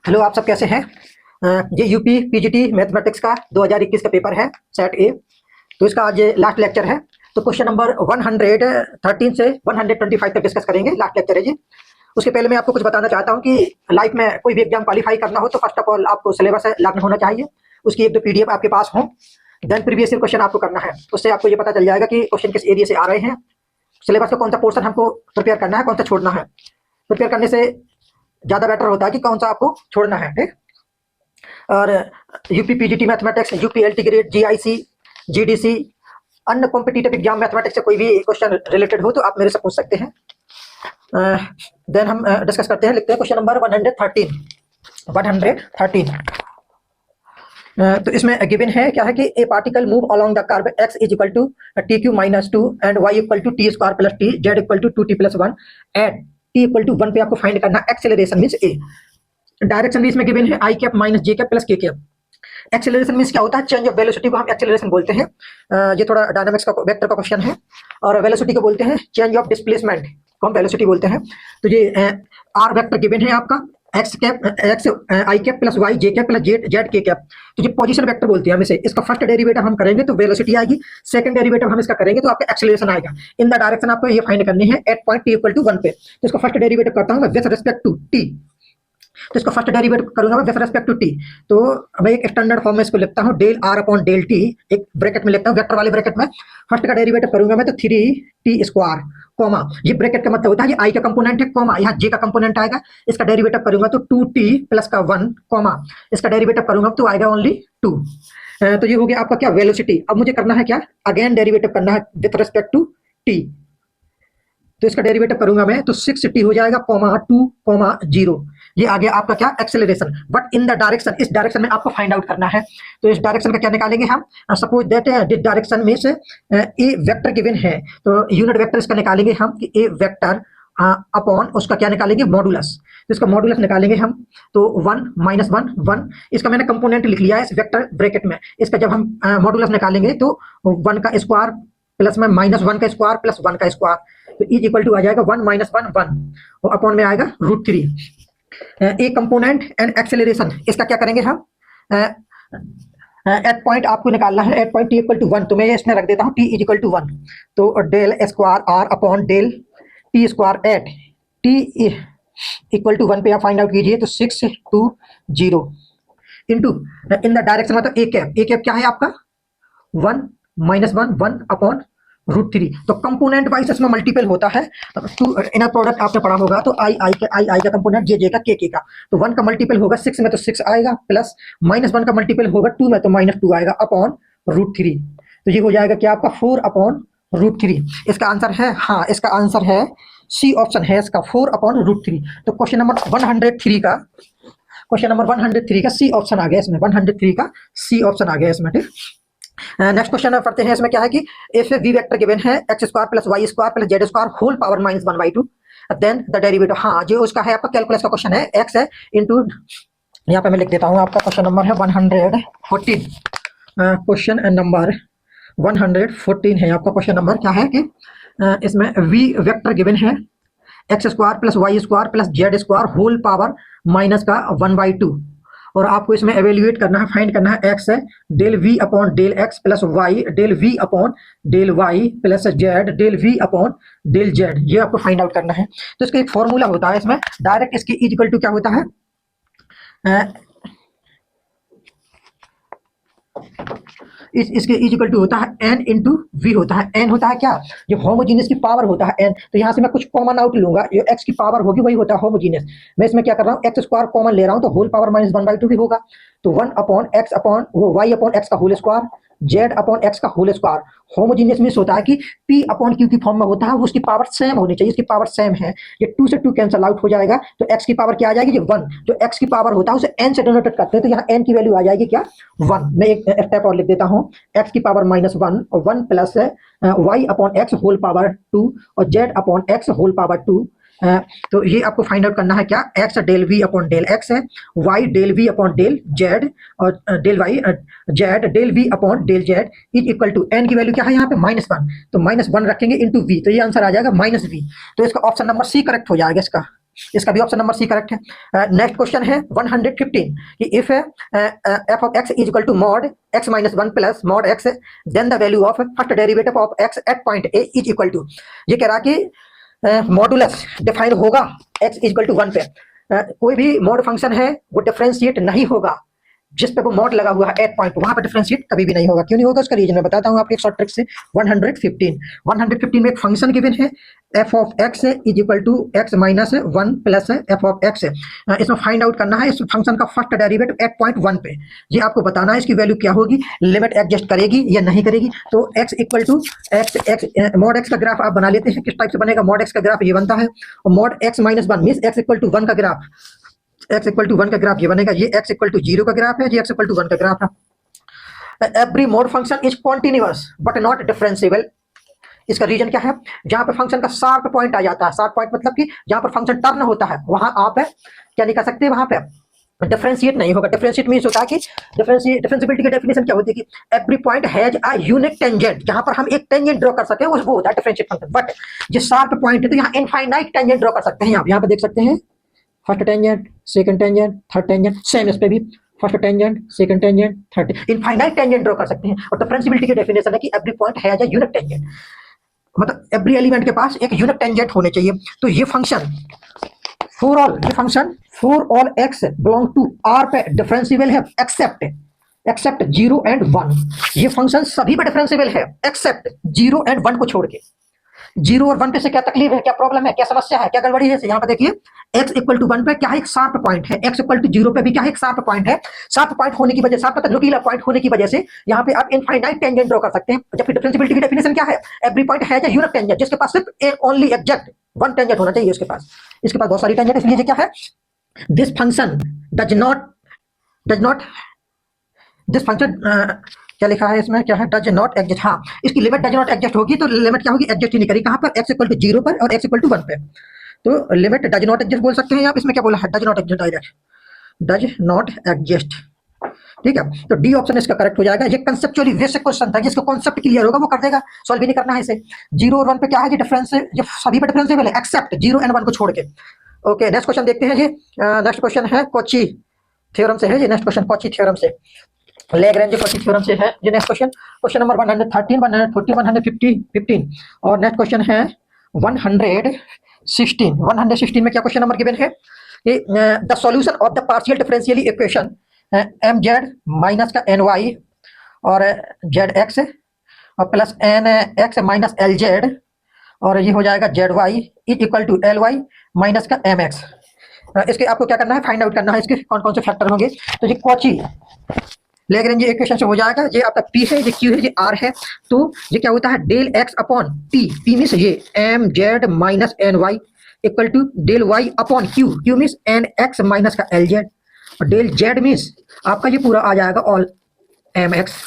Hello, आप सब कैसे हैं? ये यूपी पीजीटी मैथमेटिक्स का 2021 का पेपर है, सेट ए। तो इसका आज लास्ट लेक्चर है। तो क्वेश्चन नंबर 113 से 125 तक डिस्कस करेंगे, लास्ट लेक्चर है ये। उसके पहले मैं आपको कुछ बताना चाहता हूँ कि लाइफ में कोई भी एग्जाम क्वालिफाई करना हो तो फर्स्ट ऑफ ऑल आपको सिलेबस लागू होना चाहिए, उसकी एक दो पीडीएफ आपके पास हो, देन प्रीवियस ईयर क्वेश्चन आपको करना है। उससे आपको ये पता चल जाएगा कि क्वेश्चन किस एरिया से आ रहे हैं, सिलेबस का कौन सा पोर्शन हमको प्रिपेयर करना है, कौन सा छोड़ना है। प्रिपेयर करने से ज़्यादा बेटर होता है कि कौन सा आपको छोड़ना है, ठीक। और UP PGT mathematics, UP LT grade, GIC, GDC, अन्य कॉम्पिटिटिव एग्जाम मैथमेटिक्स से कोई भी क्वेश्चन रिलेटेड हो तो आप मेरे से पूछ सकते हैं। देन हम डिस्कस करते हैं, लिखते हैं क्वेश्चन नंबर 113। तो इसमें गिवन है क्या है कि a particle move along the curve x is equal to t cube minus two and y equal to t square plus t, z equal to two t plus one at t equal to one पे आपको find करना acceleration means ए। Direction भी इसमें given है आई cap minus जे cap plus के cap. Acceleration means क्या होता है? चेंज ऑफ वेलोसिटी को हम एक्सेलरेशन बोलते हैं। ये थोड़ा डायनामिक्स का वेक्टर का क्वेश्चन है। और वेलोसिटी को बोलते हैं चेंज ऑफ डिस्प्लेसमेंट को हम वेलोसिटी बोलते हैं। तो ये आर वेक्टर गिवन है आपका, एक्स कैप एक्स आई कैप प्लस वाई जे कैप प्लस जेड जेड के कैप। तो ये पोजीशन वेक्टर बोलते हैं हम इसे। इसका फर्स्ट डेरिवेटिव हम करेंगे तो वेलोसिटी आएगी, सेकंड डेरिवेटिव हम इसका करेंगे तो आपका एक्सेलरेशन आएगा। इन द डायरेक्शन आपको ये फाइंड करनी है at point t equal to one पे। तो इसका फर्स्ट डेरिवेटिव करता हूँ मैं विथ रिस्पेक्ट टू टी। तो इसका फर्स्ट डेरिवेटिव करूंगा मैं विथ रिस्पेक्ट टू टी। तो मैं एक स्टैंडर्ड फॉर्म में इसको लिखता हूँ, del r upon del t, एक ब्रैकेट में लिखता हूँ, वेक्टर वाले ब्रैकेट में। फर्स्ट का डेरिवेटिव करूंगा मैं तो थ्री टी स्क्वायर कॉमा, ये ब्रैकेट का मतलब होता है ये आई का कंपोनेंट है, कॉमा यहाँ जे का कंपोनेंट आएगा। इसका डेरिवेटिव करूंगा तो टू टी प्लस का वन कॉमा, इसका डेरिवेटिव करूंगा तो आएगा ओनली टू। तो ये हो गया आपका क्या, वेलोसिटी। अब मुझे करना है क्या, अगेन डेरिवेटिव करना है विथ रिस्पेक्ट टू टी। तो इसका डेरिवेटिव करूंगा मैं तो 6t हो जाएगा कॉमा 2 कॉमा 0। ये आ गया आपका क्या, acceleration. But in the direction, इस डायरेक्शन में आपको फाइंड आउट करना है। तो इस डायरेक्शन का क्या निकालेंगे हम, सपोज दैट दिस डायरेक्शन में से ए वेक्टर गिवन है तो यूनिट वेक्टर इसका निकालेंगे हम कि ए वेक्टर अपॉन उसका क्या निकालेंगे, मॉडुलस। तो इसका मॉडुलस निकालेंगे हम तो 1 माइनस 1 1। इसका मैंने कंपोनेंट लिख लिया है इस वेक्टर ब्रैकेट में। इसका जब हम मॉडुलस निकालेंगे तो 1 का स्क्वायर प्लस में माइनस 1 का स्क्वायर प्लस 1 का स्क्वायर, तो इज इक्वल टू आ जाएगा 1 माइनस 1 1 और अपॉन में आएगा √3। ए कंपोनेंट एंड एक्सेलरेशन, इसका क्या करेंगे हम, एट पॉइंट आपको निकालना है, at point t equal to 1। तो मैं इसमें रख देता हूँ टी इज इक्वल टू 1। तो del square r upon del t square at t equal to 1 पे आप फाइंड आउट कीजिए तो 6 2 0 इंटू इन द डायरेक्शन मतलब ए कैप क्या है आपका 1 माइनस 1 1 अपॉन √3। तो कंपोनेंट वाइज इसमें मल्टीपल होता है। टू इनर प्रोडक्ट आपने पढ़ा होगा तो आई का कंपोनेंट जे का के का। तो 1 का मल्टीपल होगा 6 में तो 6 आएगा, प्लस माइनस 1 का मल्टीपल होगा 2 में तो माइनस 2 आएगा अपॉन √3। तो ये हो जाएगा क्या आपका 4 अपॉन √3। इसका आंसर है, हाँ इसका आंसर है सी ऑप्शन है इसका, 4 अपॉन √3। तो क्वेश्चन नंबर 103 का सी ऑप्शन आ गया इसमें, 103 का सी ऑप्शन आ गया इसमें, ठीक। नेक्स्ट क्वेश्चन पढ़ते हैं। इसमें क्या है कि इफ वी वेक्टर गिवन है x square plus y square plus z square whole power minus 1/2, then the derivative, हाँ जो उसका है आपका कैलकुलस का क्वेश्चन है, एक्स है इंटू, यहाँ पे मैं लिख देता हूँ आपका क्वेश्चन नंबर है 114। क्वेश्चन नंबर 114 है आपका क्वेश्चन नंबर। क्या है कि इसमें वी वेक्टर गिवन है x square plus y square plus z square whole power minus का 1/2 और आपको इसमें एवेल्युएट करना है, फाइंड करना है एक्स है del v upon del x plus y del v upon del y plus z del v upon del z, ये आपको फाइंड आउट करना है। तो इसका एक फॉर्मूला होता है इसमें डायरेक्ट, इसकी इज इक्वल टू क्या होता है, इसके इज इक्वल टू होता है एन इंटू वी होता है। एन होता है क्या, जो होमोजीनियस की पावर होता है एन। तो यहाँ से मैं कुछ कॉमन आउट लूंगा, जो एक्स की पावर होगी वही होता है होमोजीनियस। मैं इसमें क्या कर रहा हूँ, एक्स स्क्वायर कॉमन ले रहा हूँ तो होल पावर माइनस 1/2 भी होगा। तो 1 अपॉन एक्स अपॉन वो वाई अपॉन एक्स का whole square, z upon x का होल स्क्वायर। होमोजीनियस मीन्स होता है कि पी अपॉन क्यू की फॉर्म में होता है, वो उसकी पावर सेम होनी चाहिए, इसकी पावर सेम है। ये 2 से 2 कैंसल आउट हो जाएगा तो एक्स की पावर क्या आ जाएगी, ये 1। जो एक्स की पावर होता है उसे एन से डिनोटेट करते हैं तो यहाँ एन की वैल्यू आ जाएगी क्या, 1। मैं एक स्टेप और लिख देता हूँ, एक्स की पावर माइनस 1 और 1 plus y upon x whole power 2 और z upon x whole power 2। तो ये आपको फाइंड आउट करना है क्या, x del v upon del x है, y del v upon del z और del y z del v upon del z is equal to n की value क्या है यहाँ पे -1। तो -1 रखेंगे इंटू वी, तो ये आंसर आ जाएगा -v। तो इसका ऑप्शन नंबर सी करेक्ट हो जाएगा इसका। इसका भी ऑप्शन नंबर सी करेक्ट है। नेक्स्ट क्वेश्चन है 115 कि if f of x is equal to mod x minus one plus mod x then the value of first derivative of x at point a is equal to, ये कह रहा कि modulus define होगा x is equal to one पे। कोई भी mod function है वो डिफरेंशिएट नहीं होगा जिस पे वो मॉड लगा हुआ है एट पॉइंट, वहां पर डिफरेंशिएट कभी भी नहीं होगा। क्यों नहीं होगा उसका रीजन मैं बताता हूँ आपको एक शॉर्ट ट्रिक से। 115 में एक फंक्शन गिवन है f of x is equal to x minus one plus f of x. इसमें फाइंड आउट करना है इस फंक्शन का first derivative at point one पे। ये आपको बताना है इसकी वैल्यू क्या होगी, लिमिट एडजस्ट करेगी या नहीं करेगी। तो x equal to x mod x का ग्राफ आप बना लेते हैं। किस टाइप से बनेगा मॉड एक्स का ग्राफ, ये बनता है और mod x minus one mean x equal to one का graph, x equal to one का ग्राफ ये बनेगा। ये एक्स इक्वल टू जीरो का ग्राफ है, ये एक्स इक्वल टू वन का ग्राफ है। Every mode function is continuous but not differentiable. इसका रीजन क्या है, जहां पे फंक्शन का शार्प पॉइंट आ जाता है, शार्प पॉइंट मतलब कि जहां पर फंक्शन टर्न होता है वहां आप क्या नहीं कर सकते, वहां पे डिफरेंशिएट नहीं होगा। डिफरेंशिएट मींस होता है कि डिफरेंशिएबिलिटी की डेफिनेशन क्या होती है कि every point has a unique tangent, जहां पर हम एक टेंजेंट ड्रॉ कर सकते हैं वो होता है डिफरेंशिएट फंक्शन। बट जो शार्प पॉइंट है तो यहाँ इनफाइनाइट टेंजेंट ड्रॉ कर सकते हैं। आप यहाँ पे देख सकते हैं first tangent, second tangent, third tangent, same इस पे भी first tangent, second tangent, third, infinite tangent draw कर सकते हैं। और डिफरेंशिएबिलिटी की डेफिनेशन है कि every point has a unique tangent, मतलब एवरी एलिमेंट के पास एक यूनिक टेंजेंट होने चाहिए। तो ये function for all x belong to R पे डिफरेंशिएबल है एक्सेप्ट जीरो एंड वन। ये फंक्शन सभी पे डिफरेंशिएबल है एक्सेप्ट जीरो एंड वन को छोड़ के। जीरो और वन पे से क्या तकलीफ है, क्या प्रॉब्लम है, क्या समस्या है, क्या गड़बड़ी है? यहाँ पे देखिए x इक्वल टू वन पे क्या है, एक शार्प पॉइंट है। x इक्वल टू जीरो पे भी क्या है, एक शार्प पॉइंट है। शार्प पॉइंट होने की वजह से, शार्प नुकीला पॉइंट होने की वजह से यहाँ पे आप इनफाइनाइट टेंजेंट ड्रॉ कर सकते हैं। जबकि डिफरेंशिएबिलिटी की डेफिनेशन क्या है, every point has a unique tangent, जिसके पास सिर्फ ओनली एग्जैक्ट वन टेंजेंट होना चाहिए उसके पास। इसके पास बहुत सारी टेंजेंट, इसलिए क्या है this function does not this function क्या लिखा है इसमें, क्या है डज नॉट एग्जिस्ट। हाँ, इसकी लिमिट डज नॉट एग्जिस्ट होगी तो लिमिट क्या होगी, एग्जिस्ट ही नहीं करेगी। कहाँ पर, एक्स इक्वल टू जीरो पर और एक्स इक्वल टू वन पे। तो लिमिट डज नॉट एग्जिस्ट बोल सकते हैं आप। इसमें क्या बोला है, does not exist, direct does not exist. ठीक है, तो डी ऑप्शन इसका करेक्ट हो जाएगा। ये कंसेप्चुअली बेसिक क्वेश्चन था, जिसको कॉन्सेप्ट क्लियर होगा वो कर देगा, सॉल्व भी नहीं करना है इसे। जीरो और वन पे क्या है, ये डिफरेंस, ये सभी पे डिफरेंशिएबल है एक्सेप्ट जीरो एंड वन को छोड़ के। ओके, नेक्स्ट क्वेश्चन देखते हैं जी। नेक्स्ट क्वेश्चन है कॉची थ्योरम से है जी। नेक्स्ट क्वेश्चन कॉची थ्योरम से, लैग्रेंज कॉची थ्योरम से है ये। नेक्स्ट क्वेश्चन नंबर 113, 114, 115 और नेक्स्ट क्वेश्चन है 116 में क्या क्वेश्चन नंबर गिवन है कि the solution of the partial differential equation m z minus का एन वाई और जेड एक्स और plus n x minus l z और ये हो जाएगा z y is equal to l y minus का एम एक्स। इसके आपको क्या करना है, फाइंड आउट करना है इसके कौन कौन से फैक्टर होंगे। तो ये कॉची लैग्रेंज इक्वेशन से हो जाएगा। ये आपका P है, ये Q है, ये R है। तो ये क्या होता है, del x upon P means ये m z minus n y equal to del y upon Q means n x minus का एल जेड और डेल z मीन्स आपका ये पूरा आ जाएगा ऑल एम एक्स।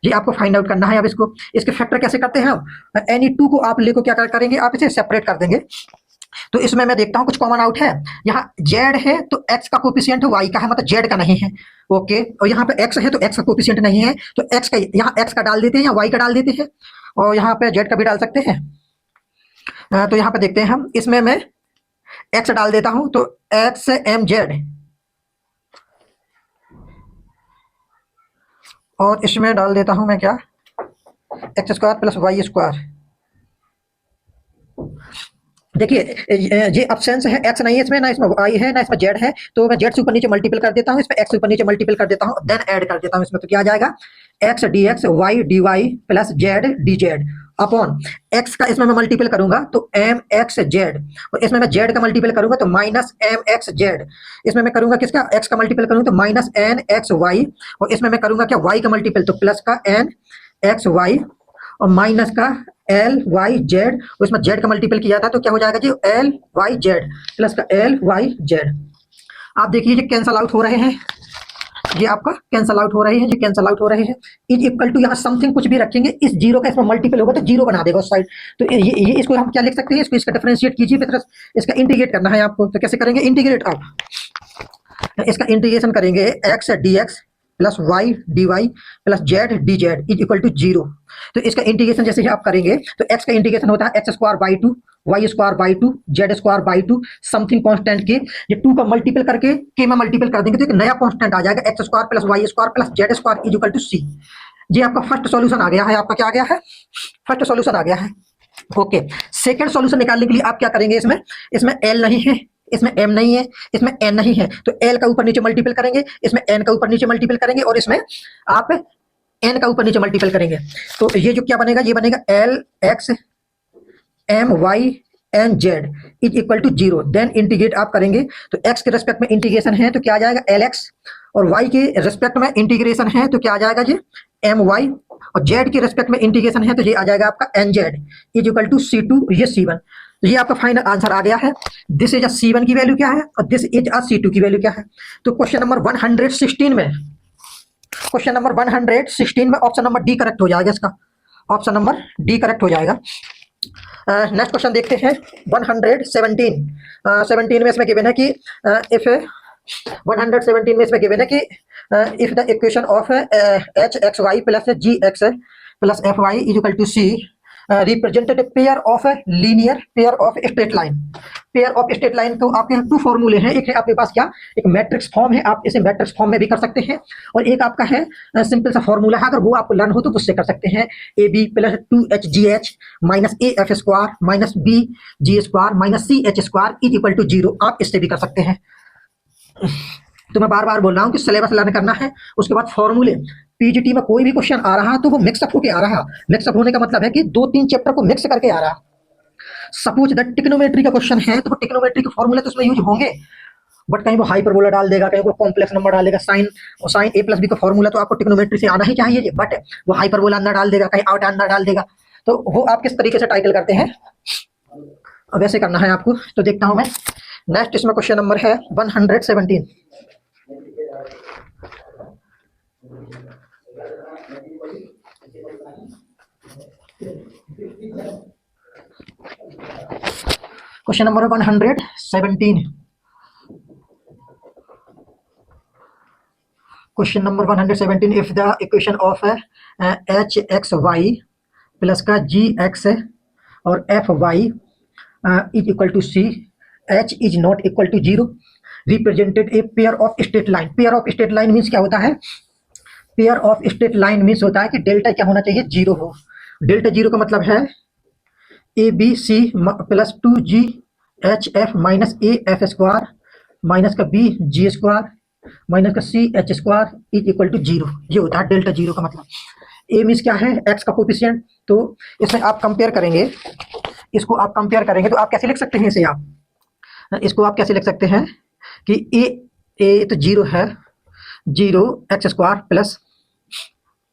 ये आपको फाइंड आउट करना है। अब इसके फैक्टर कैसे करते हैं हम, एनी टू को आप लेको क्या करेंगे, आप इसे सेपरेट कर देंगे। तो इसमें मैं देखता हूँ कुछ कॉमन आउट है। यहाँ जेड है तो एक्स का कोफिशिएंट वाई का है, मतलब जेड का नहीं है। ओके, और यहाँ पे एक्स है तो एक्स का कोफिशिएंट नहीं है, तो एक्स का यहाँ एक्स का डाल देते हैं या वाई का डाल देते हैं और यहाँ पे जेड का भी डाल सकते हैं। तो यहाँ पे देखते हैं हम, इसमें मैं एक्स डाल देता हूँ तो एक्स एम जेड और इसमें डाल देता हूँ मैं क्या, x square plus y square. देखिए ये ऑप्शन है, एक्स नहीं है इसमें, ना इसमें वाई है, ना इसमें जेड है। तो मैं जेड से ऊपर नीचे मल्टीपल कर देता हूँ, इसमें एक्स ऊपर नीचे मल्टीपल कर देता हूँ, देन ऐड कर देता हूँ इसमें। तो क्या आ जाएगा, x d x y d y plus z d z upon x का इसमें मैं मल्टीपल करूंगा तो एम एक्स जेड और इसमें मैं जेड का मल्टीपल करूंगा तो माइनस एम एक्स जेड। इसमें मैं करूंगा किसका, एक्स का मल्टीपल करूंगा तो माइनस एन एक्स वाई और इसमें मैं करूंगा क्या, वाई का मल्टीपल तो प्लस का एन एक्स वाई और माइनस का एल वाई जेड। उसमें जेड का मल्टीपल किया था तो क्या हो जाएगा जी, एल वाई जेड प्लस का एल वाई जेड। आप देखिए ये कैंसल आउट हो रहे हैं, ये आपका कैंसल आउट हो रहे हैं, ये कैंसल आउट हो रहे हैं। इज इक्वल टू यहाँ समथिंग कुछ भी रखेंगे, इस जीरो का इसमें मल्टीपल होगा तो जीरो बना देगा उस साइड। तो ये इसको हम क्या लिख सकते हैं, इसको इसका डिफरेंशिएट कीजिए, फिर इसका इंटीग्रेट करना है आपको। तो कैसे करेंगे इंटीग्रेट, आप इसका इंटीग्रेशन करेंगे x d x plus y d y plus z d z is equal to 0। तो इसका इंटीग्रेशन जैसे ही आप करेंगे तो एक्स का इंटीग्रेशन होता है x square by two, y square by two, z square by two, something constant के ये टू का मल्टीपल करके के में मल्टीपल कर देंगे तो एक नया कांस्टेंट आ जाएगा x square plus y square plus z square is equal to c. ये आपका फर्स्ट सॉल्यूशन आ गया है। आपका क्या आ गया है? फर्स्ट सॉल्यूशन आ गया है। ओके, सेकंड सॉल्यूशन निकालने के लिए आप क्या करेंगे? इसमें एल नहीं है, इसमें एम नहीं है, इसमें एन नहीं है, तो एल का ऊपर नीचे मल्टीपल करेंगे, इसमें एन का ऊपर नीचे मल्टीपल करेंगे और इसमें आप एन का ऊपर नीचे मल्टीपल करेंगे। तो ये जो क्या बनेगा? ये बनेगा l x m y n z is equal to 0। Then integrate आप करेंगे तो एक्स के रेस्पेक्ट में इंटीग्रेशन है तो क्या आ जाएगा? एल एक्स, और वाई के रेस्पेक्ट में इंटीग्रेशन है तो क्या आ जाएगा? ये एम वाई, और जेड के रेस्पेक्ट में इंटीग्रेशन है तो ये आ जाएगा आपका n z is equal to C2, ये C1। तो ये आपका फाइनल आंसर आ गया है। दिस इज अ C1 की वैल्यू क्या है और दिस इज अ C2 की वैल्यू क्या है। तो क्वेश्चन नंबर 116 में, क्वेश्चन नंबर 116 में ऑप्शन नंबर डी करेक्ट हो जाएगा। इसका ऑप्शन नंबर डी करेक्ट हो जाएगा। नेक्स्ट क्वेश्चन देखते हैं 117। 17 में इसमें गिवन है कि इफ 117 में इसमें गिवन है कि if the equation of h x y plus g x plus f y is equal to c represented pair of linear pair of straight line. Pair of straight line तो आपके to फॉर्मूले हैं। एक है आपके पास क्या? एक मैट्रिक्स फॉर्म है, आप इसे मैट्रिक्स फॉर्म में भी कर सकते हैं, और एक आपका है सिंपल सा फॉर्मूला है, अगर वो आपको लर्न हो तो उससे कर सकते हैं। A b plus 2HGH minus a f square minus b g square minus CH square is equal to 0। आप इससे भी कर सकते हैं। तो मैं बार बार बोल रहा हूँ कि सिलेबस लर्न करना है, उसके बाद फॉर्मूले। पीजीटी में कोई भी क्वेश्चन आ रहा है तो वो मिक्सअप होके आ रहा है। मिक्सअप होने का मतलब है कि 2-3 चैप्टर को मिक्स करके आ रहा है। सपोज दैट टिग्नोमेट्री का क्वेश्चन है तो टिग्नोमेट्री के फॉर्मूले तो उसमें यूज होंगे, बट कहीं वो हाइपरबोला डाल देगा, कहीं वो कॉम्प्लेक्स नंबर डालेगा, साइन और साइन ए प्लस बी का फॉर्मूला तो आपको टिग्नोमेट्री से आना ही चाहिए, बट वो हाइपरबोला अंदर डाल देगा, कहीं आउट अंदर डाल देगा। तो वो आप किस तरीके से टाइटल करते हैं वैसे करना है आपको। तो देखता हूं मैं नेक्स्ट, इसमें क्वेश्चन नंबर है 117। Question number 117। Question number 117, if the equation of h x y plus का जी एक्स और f y is equal to c, h is not equal to 0, represented a pair of straight line. Pair of straight line means क्या होता है? Pair of straight line means होता है कि delta क्या होना चाहिए? 0 हो। डेल्टा 0 का मतलब है a b c plus 2G h f minus a f square minus का बी जी स्क्वायर माइनस का CH square is equal to 0। ये होता है डेल्टा 0 का मतलब। ए मीन्स क्या है? एक्स का कोफिशिएंट। तो इसमें आप कंपेयर करेंगे, इसको आप कंपेयर करेंगे तो आप कैसे लिख सकते हैं इसे? आप इसको आप कैसे लिख सकते हैं कि ए तो 0 है, 0 x square plus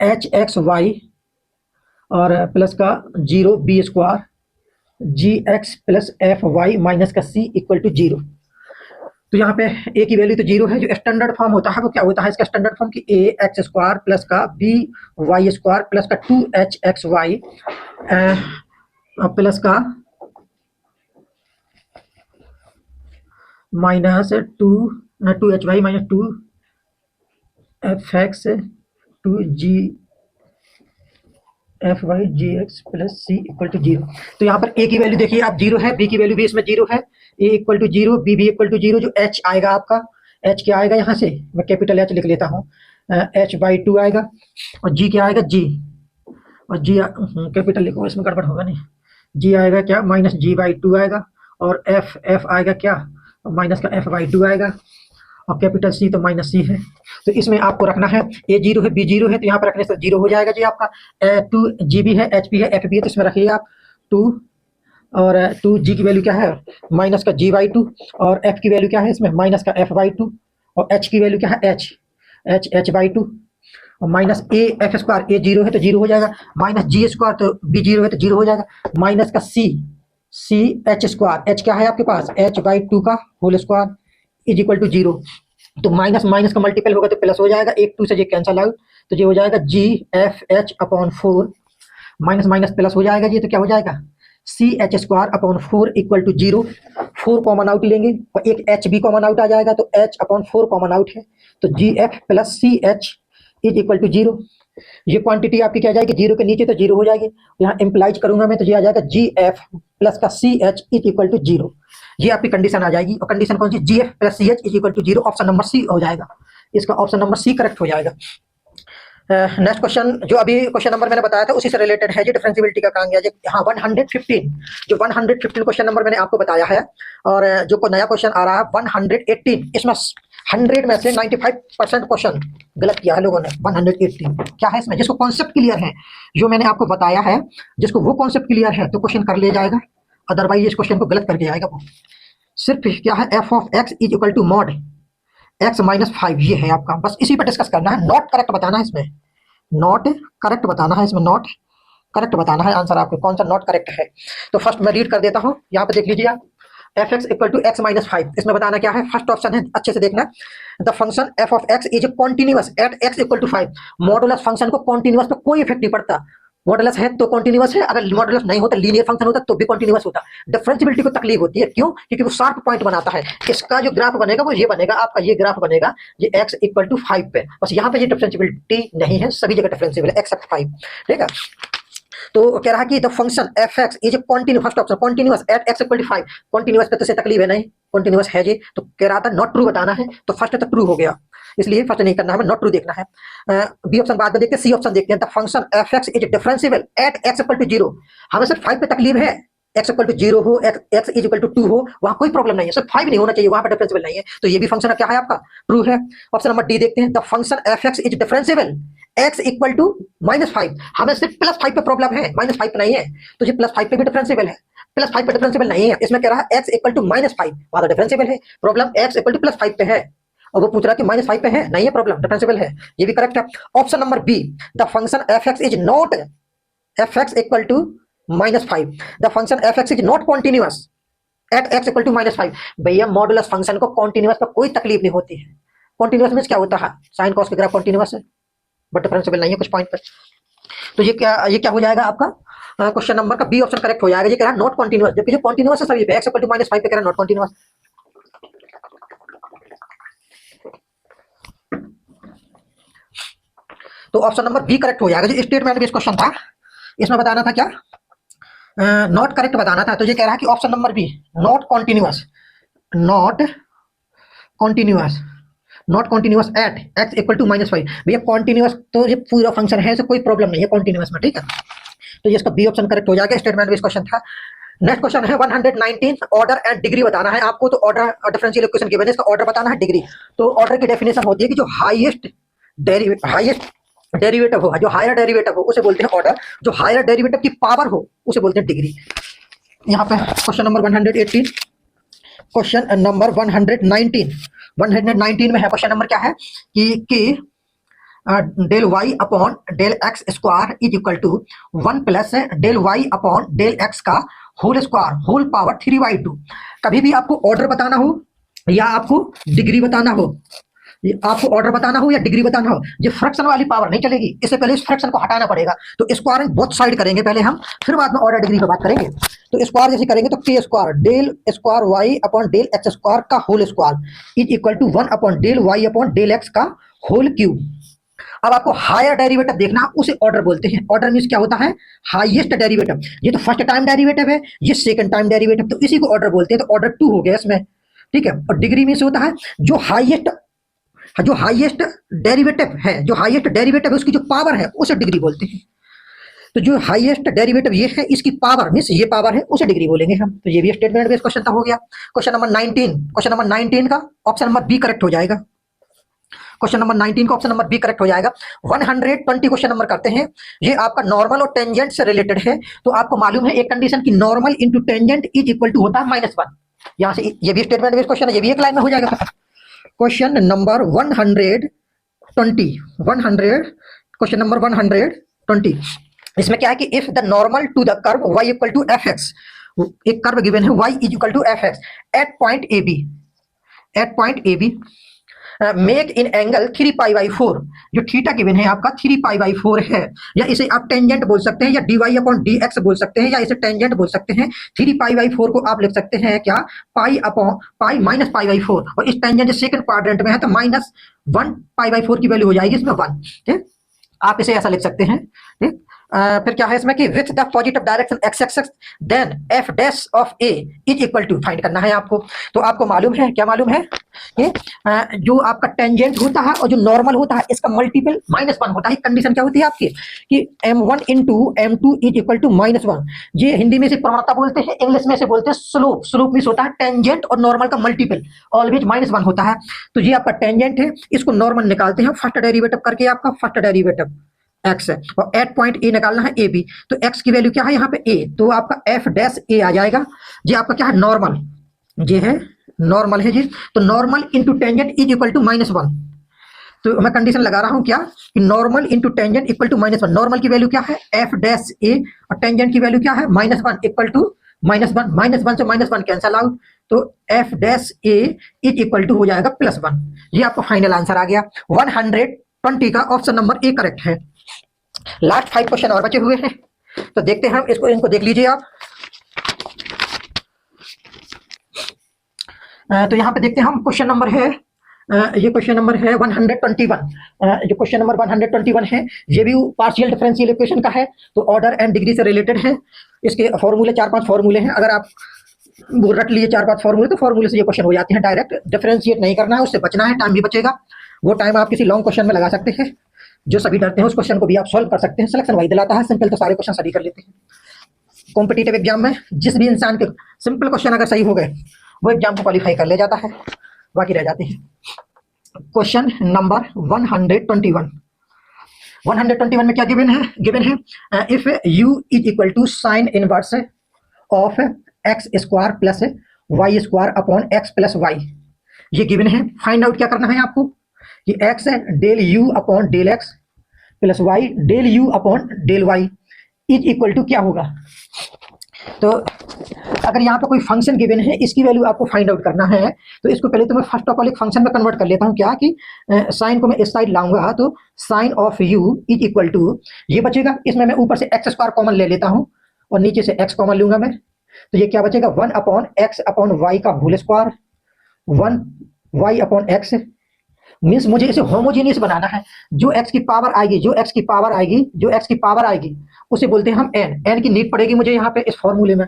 h x y और प्लस का 0 b square g x plus f y minus का C इक्वल टू 0। तो यहाँ पे ए की वैल्यू तो 0 है। जो स्टैंडर्ड फॉर्म होता है वो क्या होता है? इसका स्टैंडर्ड फॉर्म कि ए एक्स स्क्वायर प्लस का बी वाई स्क्वायर प्लस का 2HX वाई प्लस का माइनस 2HY माइनस 2FX 2G f y g x plus C equal to 0। तो यहाँ पर ए की वैल्यू देखिए आप 0 है, बी की वैल्यू भी इसमें 0 है, ए इक्वल टू 0, बी भी इक्वल टू 0। जो एच आएगा आपका, एच क्या आएगा? यहाँ से मैं कैपिटल एच लिख लेता हूँ, H/2 आएगा, और जी क्या आएगा? जी, और जी कैपिटल लिखो, इसमें गड़बड़ होगा नहीं। जी आएगा क्या? माइनस G/2 आएगा, और एफ आएगा क्या? माइनस का F/2 आएगा, और कैपिटल C तो माइनस C है। तो इसमें आपको रखना है ए 0 है, बी 0 है, तो यहाँ पर रखने से 0 हो जाएगा जी आपका। 2GB है, HP है, FB है, तो इसमें रखिए आप 2, और 2G की वैल्यू क्या है? माइनस का G/2, और F की वैल्यू क्या है इसमें? माइनस का F/2, और H की वैल्यू क्या है? H/2, और माइनस ए एफ स्क्वायर, ए 0 है तो 0 हो जाएगा, माइनस जी स्क्वायर तो बी 0 है तो 0 हो जाएगा, माइनस का CH स्क्वायर, H क्या है आपके पास? H/2 का whole square is equal to 0। तो माइनस माइनस का मल्टीपल होगा तो प्लस हो जाएगा, 1 2 से ये कैंसल आउट, तो ये हो जाएगा GFH/4, माइनस माइनस प्लस हो जाएगा जी, तो क्या हो जाएगा? CH square upon 4 equal to 0। 4 common out लेंगे और एक H भी कॉमन आउट आ जाएगा, तो H/4 कॉमन आउट है, तो GF plus CH is equal to 0। ये क्वांटिटी आपकी क्या जाएगी, 0 के नीचे तो 0 हो जाएगी। यहाँ इम्प्लाइज करूंगा मैं तो ये आ जाएगा GF प्लस का CH इज इक्वल टू 0। ये आपकी कंडीशन आ जाएगी। और कंडीशन कौन सी, GF plus CH is equal to 0। Option number C हो जाएगा, इसका ऑप्शन नंबर C करेक्ट हो जाएगा। नेक्स्ट क्वेश्चन, जो अभी क्वेश्चन नंबर मैंने बताया था उसी से रिलेटेड है, जो डिफरेंशिएबिलिटी का काम किया। हाँ 115, जो 115 क्वेश्चन नंबर मैंने आपको बताया है। और जो नया क्वेश्चन आ रहा है 118, इसमें 100 में से 95% क्वेश्चन गलत किया है लोगों ने। 118 क्या है इसमें, जिसको कॉन्सेप्ट क्लियर है, जो मैंने आपको बताया है, जिसको वो कॉन्सेप्ट क्लियर है तो क्वेश्चन कर ले जाएगा, अदरवाइज इस क्वेश्चन को गलत करके आएगा वो। सिर्फ क्या है, f of x is equal to mod x minus 5, ये है आपका। बस इसी पर डिस्कस करना है, नॉट करेक्ट बताना है इसमें, नॉट करेक्ट बताना है इसमें, नॉट करेक्ट बताना है आंसर आपको, कौन सा नॉट करेक्ट है। तो फर्स्ट मैं रीड कर देता हूँ, यहाँ पे देख लीजिए आप, f x equal to x minus 5, इसमें बताना क्या है। फर्स्ट ऑप्शन है, अच्छे से देखना, the function f of x is continuous at x equal to 5। Modulus function को कॉन्टिन्यूअस पे कोई इफेक्ट नहीं पड़ता। मॉडुलस है तो कॉन्टिन्यूअस है, अगर मॉडुलस नहीं होता, लीनियर फंक्शन होता तो भी कॉन्टिन्यूअस होता। डिफरेंशिएबिलिटी को तकलीफ होती है, क्यों, क्योंकि वो शार्प पॉइंट बनाता है। इसका जो ग्राफ बनेगा वो ये बनेगा आपका, ये ग्राफ बनेगा ये एक्स इक्वल टू 5 पे। बस यहाँ पे ये डिफरेंशिएबिलिटी नहीं है, सभी जगह डिफरेंशिएबल है एक्सेप्ट 5, ठीक है। तो कह रहा है कि the function f x is continue, first option continuous at x equal to 5। Continuous पे तो से तकलीफ है नहीं, कॉन्टिन्यूअस है जी, तो कह रहा था नॉट ट्रू बताना है, तो फर्स्ट तो ट्रू हो गया, इसलिए फर्स्ट नहीं करना है, नॉट ट्रू देखना है। बी ऑप्शन बाद में देखते हैं, सी ऑप्शन देखते हैं, the function f x is differentiable at x equal to 0। हमें सिर्फ 5 पे तकलीफ है, एक्स इक्वल टू 0 हो, एक्स इज इक्वल टू 2 हो, वहां कोई प्रॉब्लम नहीं है, सिर्फ 5 नहीं होना चाहिए, वहां पे डिफरेंशिएबल नहीं है, तो ये भी फंक्शन क्या है आपका, ट्रू है। ऑप्शन नंबर डी देखते हैं, the function f x is differentiable x equal to -5। हमें सिर्फ +5 पे प्रॉब्लम है, -5 पे नहीं है, तो ये +5 पे भी डिफरेंशिएबल है, +5 पे डिफरेंशिएबल नहीं है। इसमें कह रहा है एक्स इक्वल टू -5, वहां तो डिफरेंशिएबल है, प्रॉब्लम एक्स इक्वल टू +5 पे है, और वो पूछ रहा है कि -5 पे है, नहीं है प्रॉब्लम, डिफरेंशिएबल है, ये भी करेक्ट है। Option number B, the function f x is not f x equal to -5, the function f x is not continuous at x equal to -5। भैया मॉडुलस फंक्शन को कॉन्टिन्यूअस पर कोई तकलीफ नहीं होती है। कॉन्टिन्यूअस मींस क्या होता है, साइन कॉस के ग्राफ कॉन्टिन्यूअस है, बट डिफरेंशिएबल नहीं है कुछ पॉइंट पर। तो ये क्या हो जाएगा आपका, क्वेश्चन नंबर का बी ऑप्शन करेक्ट हो जाएगा। ये कह रहा है नॉट कॉन्टिन्यूअस, जबकि जो कॉन्टिन्यूअस है सभी पे, एक्स इक्वल टू -5 पे कह रहा है नॉट कॉन्टिन्यूअस। तो ऑप्शन नंबर बी करेक्ट हो जाएगा। जो स्टेटमेंट बेस्ड क्वेश्चन था, इसमें बताना था क्या, नॉट करेक्ट बताना था, तो ये कह रहा है कि option number B, not continuous, not continuous, not continuous at x equal to -5। भैया कॉन्टिन्यूअस तो ये पूरा फंक्शन है, तो कोई प्रॉब्लम नहीं है कॉन्टिन्यूअस में, ठीक है। तो ये इसका बी ऑप्शन करेक्ट हो जाएगा, स्टेटमेंट बेस्ड क्वेश्चन था। नेक्स्ट क्वेश्चन है 119, ऑर्डर एंड डिग्री बताना है आपको। तो ऑर्डर डिफरेंशियल इक्वेशन गिवन है, इसका ऑर्डर बताना है, डिग्री। तो ऑर्डर की डेफिनेशन होती है कि जो हाईएस्ट डेरिवेटिव होगा, जो हायर डेरिवेटिव हो उसे बोलते हैं ऑर्डर, जो हायर डेरिवेटिव की पावर हो उसे बोलते हैं डिग्री। यहाँ पे क्वेश्चन नंबर 118, क्वेश्चन नंबर 119 में है, क्वेश्चन नंबर क्या है कि del y upon del x square is equal to 1 plus del y upon del x का होल स्क्वायर होल पावर 3/2। कभी भी आपको ऑर्डर बताना हो या आपको डिग्री बताना हो, आपको ऑर्डर बताना हो या डिग्री बताना हो, ये फ्रैक्शन वाली पावर नहीं चलेगी, इससे पहले इस फ्रैक्शन को हटाना पड़ेगा। तो स्क्वायर बोथ साइड करेंगे पहले हम, फिर बाद में ऑर्डर डिग्री पे बात करेंगे। तो स्क्वायर जैसे करेंगे तो k square del square y upon del x square का whole square is equal to 1 upon del y upon del x का होल क्यूब। अब आपको हायर डेरिवेटिव देखना, उसे ऑर्डर बोलते हैं। ऑर्डर मींस क्या होता है, हाईएस्ट डेरिवेटिव। ये तो फर्स्ट टाइम डेरिवेटिव है, ये सेकंड टाइम डेरिवेटिव, तो इसी को ऑर्डर बोलते हैं। तो ऑर्डर 2 हो गया इसमें, ठीक है। और डिग्री मींस होता है जो हाईएस्ट डेरिवेटिव है, जो हाईएस्ट डेरिवेटिव है उसकी जो पावर है उसे डिग्री बोलते हैं। तो जो हाईएस्ट डेरिवेटिव ये है, इसकी पावर मींस ये पावर है, उसे डिग्री बोलेंगे हम। तो ये भी स्टेटमेंट बेस्ड क्वेश्चन हो गया। क्वेश्चन नंबर 19 का ऑप्शन नंबर बी करेक्ट हो जाएगा। क्वेश्चन नंबर 19 का ऑप्शन नंबर बी करेक्ट हो जाएगा। 120 क्वेश्चन नंबर करते हैं, ये आपका नॉर्मल और टेंजेंट से रिलेटेड है। तो आपको मालूम है एक कंडीशन की normal into tangent is equal to होता है -1। यहाँ से ये भी स्टेटमेंट बेस्ड क्वेश्चन है, ये भी एक लाइन में हो जाएगा। क्वेश्चन नंबर 120, क्वेश्चन नंबर 120, इसमें क्या है कि if the normal to the curve y equal to f x, एक कर्व गिवन है y is equal to f x at point a b, make in angle 3π/4, जो थीटा गिवन है आपका 3π/4 है, या इसे आप टेंजेंट बोल सकते हैं, या dy अपॉन dx बोल सकते हैं, या इसे टेंजेंट बोल सकते हैं। 3π/4 को आप लिख सकते हैं क्या, पाई अपॉन पाई -π/4, और इस टेंजेंट सेकंड क्वाड्रेंट में है तो 1 पाई/4 की वैल्यू हो जाएगी इसमें 1। ठीक, आप इसे ऐसा लिख सकते हैं। ठीक, फिर क्या है इसमें कि with the positive direction x axis then f dash of a is equal to, find करना है आपको। तो आपको मालूम है, क्या मालूम है कि जो आपका टेंजेंट होता है और जो नॉर्मल होता है इसका मल्टीपल -1 होता है। कंडीशन क्या होती है आपकी कि m1 into m2 is equal to -1। ये हिंदी में से प्रवणता बोलते हैं, इंग्लिश में से बोलते हैं स्लोप। स्लोप मीन्स होता है टेंजेंट और नॉर्मल का मल्टीपल, ऑलवेज -1 होता है। तो ये आपका टेंजेंट है, इसको नॉर्मल निकालते हैं फर्स्ट डेरिवेटिव करके, आपका फर्स्ट डेरिवेटिव एक्स है और एट पॉइंट ए निकालना है ए बी। तो एक्स की वैल्यू क्या है यहाँ पे ए, तो आपका एफ डैश ए आ जाएगा। ये आपका क्या है नॉर्मल, ये है नॉर्मल है जी। तो normal into tangent is equal to -1। तो मैं कंडीशन लगा रहा हूं क्या कि normal into tangent equal to -1। Normal की वैल्यू क्या है एफ डैश ए और टेंजेंट की वैल्यू क्या है -1 इक्वल टू -1। -1 से -1 कैंसल आउट, तो f dash a is equal to हो जाएगा +1। ये आपका फाइनल आंसर आ गया। 120 का ऑप्शन नंबर ए करेक्ट है। लास्ट 5 क्वेश्चन और बचे हुए हैं, तो देखते हैं हम इसको, इनको देख लीजिए आप। तो यहाँ पे देखते हैं हम क्वेश्चन नंबर है, ये क्वेश्चन नंबर है 121। जो क्वेश्चन नंबर 121 है ये भी पार्शियल डिफरेंशियल इक्वेशन का है, तो ऑर्डर एंड डिग्री से रिलेटेड है। इसके फॉर्मूले 4-5 फॉर्मूले हैं, अगर आप वो रट लिए 4-5 फॉर्मूले तो फॉर्मूले से ये क्वेश्चन हो जाते हैं। डायरेक्ट डिफरेंशिएट नहीं करना है, उससे बचना है, टाइम भी बचेगा। वो टाइम आप किसी लॉन्ग क्वेश्चन में लगा सकते हैं। जो सभी डरते हैं उस क्वेश्चन को भी आप सॉल्व कर सकते हैं, सिलेक्शन वही दिलाता है। सिंपल तो सारे क्वेश्चन सभी कर लेते हैं। कॉम्पिटिटिव एग्जाम में जिस भी इंसान के सिंपल क्वेश्चन अगर सही हो गए वो एग्जाम को क्वालिफाई कर ले जाता है, बाकी रह जाते हैं। Question number 121। 121 में क्या गिवन है? गिवन है if u is equal to sine inverse of x square plus y square upon x plus y. ये गिवन है। फाइंड आउट क्या करना है आपको कि x del u upon del x plus y del u upon del y is equal to क्या होगा। तो अगर यहाँ पे कोई फंक्शन गिवन है, इसकी वैल्यू आपको फाइंड आउट करना है, तो इसको पहले तो मैं फर्स्ट ऑफ ऑल एक फंक्शन में कन्वर्ट कर लेता हूँ। क्या कि साइन को मैं इस साइड लाऊंगा, तो sine of u is equal to ये बचेगा। इसमें मैं ऊपर से एक्स स्क्वायर कॉमन ले लेता हूँ और नीचे से x कॉमन लूंगा मैं, तो ये क्या बचेगा 1 अपॉन एक्स अपॉन वाई का whole square, 1 y upon x. Means मुझे इसे होमोजेनियस बनाना है। जो x की पावर आएगी, जो x की पावर आएगी, जो x की पावर आएगी उसे बोलते हैं हम n। n की नीड पड़ेगी मुझे यहाँ पे इस फॉर्मूले में,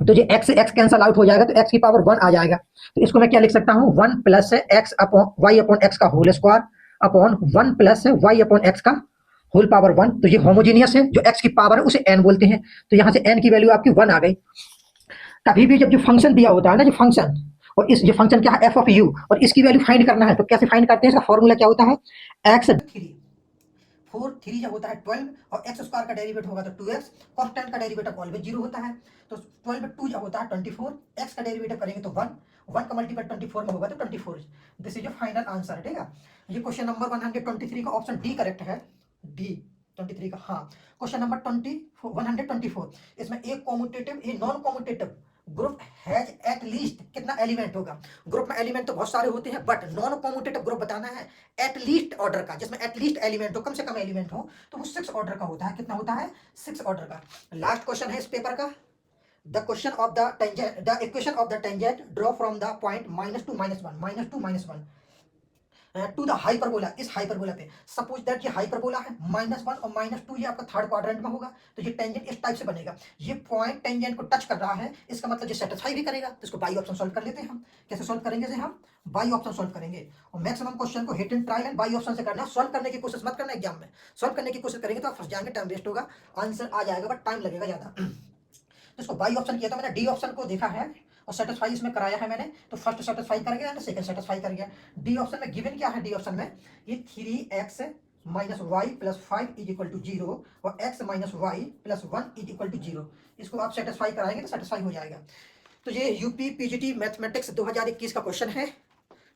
तो ये x से x कैंसल आउट हो जाएगा, तो x की पावर 1 आ जाएगा। तो इसको मैं क्या लिख सकता हूँ 1 plus x upon y upon x का whole square upon 1 plus y upon x का होल पावर 1। तो ये होमोजेनियस है, जो x की पावर है उसे n बोलते हैं। तो यहाँ से n की वैल्यू आपकी 1 आ गई। कभी भी जब जो फंक्शन दिया होता है ना, जो फंक्शन, और इस जो फंक्शन क्या है एफ ऑफ यू, और इसकी वैल्यू फाइंड करना है, तो कैसे फाइंड करते हैं? इसका फॉर्मूला क्या होता है एक्स 4 3 जब होता है 12 और एक्स स्क्वायर का डेरिवेटिव होगा तो 2x, कॉन्स्टेंट का डेरिवेटिव ऑलवेज 0 होता है। तो 12 2 जब होता है 24, एक्स का डेरिवेटिव करेंगे तो 1, 1 का मल्टीपल 24 में होगा तो 24। This is your final answer. ठीक है, ये क्वेश्चन नंबर 123 का ऑप्शन डी करेक्ट है। डी 23 का, हाँ। क्वेश्चन नंबर 124, इसमें एक कॉम्यूटेटिव एक non commutative group has at least कितना एलिमेंट होगा। ग्रुप में एलिमेंट तो बहुत सारे होते हैं, बट नॉन कॉम्यूटेटिव ग्रुप बताना है एट लीस्ट ऑर्डर का, जिसमें एट लीस्ट एलिमेंट हो, कम से कम एलिमेंट हो, तो वो 6 ऑर्डर का होता है। कितना होता है? 6 ऑर्डर का। लास्ट क्वेश्चन है इस पेपर का। The question of the tangent, the equation of the tangent draw from the point -2 -1 to the hyperbola. इस हाइपरबोला पे सपोज दैट ये हाइपरबोला है, -1 और -2 ये आपका थर्ड क्वाड्रेंट में होगा, तो ये टेंजेंट इस टाइप से बनेगा। ये पॉइंट टेंजेंट को टच कर रहा है, इसका मतलब ये सेटिस्फाई भी करेगा। तो इसको बाई ऑप्शन सॉल्व कर लेते हैं हम। कैसे सॉल्व करेंगे? से हम बाई ऑप्शन सॉल्व करेंगे, और मैक्सिमम क्वेश्चन को hit and trial and by option से करना। सॉल्व करने की कोशिश मत करना एग्जाम में। सॉल्व करने की कोशिश करेंगे तो आप फंस जाएंगे, टाइम वेस्ट होगा, आंसर आ जाएगा बट टाइम लगेगा ज्यादा। तो इसको बाई ऑप्शन किया था मैंने, डी ऑप्शन को देखा है और सेटिस्फाई इसमें कराया है मैंने, तो फर्स्ट सेटिस्फाई कर गया, सेकंड सेटिस्फाई कर गया। डी ऑप्शन में गिवन क्या है? डी ऑप्शन में ये 3x minus y plus 5 is equal to 0 और x minus y plus 1 is equal to 0। इसको आप सेटिस्फाई कराएंगे तो सेटिस्फाई हो जाएगा। तो ये यूपी पीजीटी मैथमेटिक्स 2021 का क्वेश्चन है।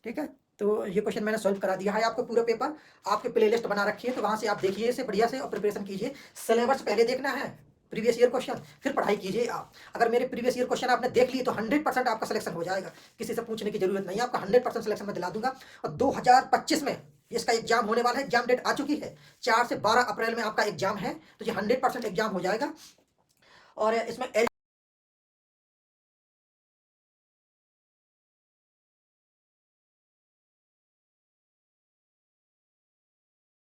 ठीक है, तो ये क्वेश्चन मैंने सॉल्व करा दिया है आपको। पूरा पेपर आपके प्लेलिस्ट बना रखी है, तो वहां से आप देखिए इसे बढ़िया से और प्रिपरेशन कीजिए। सिलेबस पहले देखना है, प्रीवियस ईयर क्वेश्चन, फिर पढ़ाई कीजिए आप। अगर मेरे प्रीवियस ईयर क्वेश्चन आपने देख लिए तो 100% आपका सिलेक्शन हो जाएगा, किसी से पूछने की जरूरत नहीं है, आपका 100% सिलेक्शन में दिला दूंगा। और 2025 में इसका एग्जाम होने वाला है, एग्जाम डेट आ चुकी है, 4 से 12 अप्रैल में आपका एग्जाम है, तो ये 100% एग्जाम हो जाएगा। और इसमें